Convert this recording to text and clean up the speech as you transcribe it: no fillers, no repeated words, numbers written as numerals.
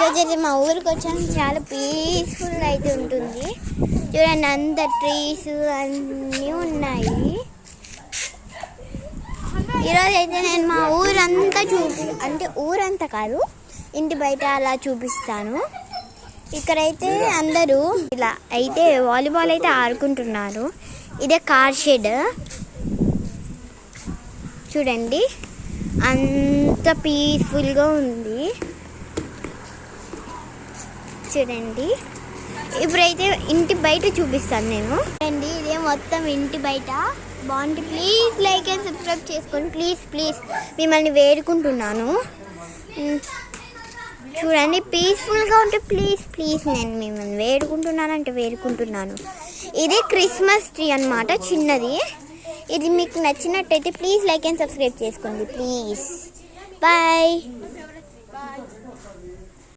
ఈరోజు అయితే మా ఊరికి వచ్చాను. చాలా పీస్ఫుల్ అయితే ఉంటుంది. చూడండి, అంత ట్రీస్ అన్నీ ఉన్నాయి. ఈరోజు అయితే నేను మా ఊరంతా అంటే ఊరంతా కాదు, ఇంటి బయట అలా చూపిస్తాను. ఇక్కడైతే అందరూ ఇలా అయితే వాలీబాల్ అయితే ఆడుకుంటున్నారు. ఇదే కార్ షెడ్. చూడండి, అంత పీస్ఫుల్గా ఉంది. చూడండి, ఇప్పుడైతే ఇంటి బయట చూపిస్తాను నేను. చూడండి, ఇదే మొత్తం ఇంటి బయట బాగుంది. ప్లీజ్ లైక్ అండ్ సబ్స్క్రైబ్ చేసుకోండి. ప్లీజ్ మిమ్మల్ని వేడుకుంటున్నాను. చూడండి, పీస్ఫుల్గా ఉంటే ప్లీజ్ నేను మిమ్మల్ని వేడుకుంటున్నాను. ఇది క్రిస్మస్ ట్రీ అన్నమాట, చిన్నది. ఇది మీకు నచ్చినట్టయితే ప్లీజ్ లైక్ అండ్ సబ్స్క్రైబ్ చేసుకోండి. Please bye.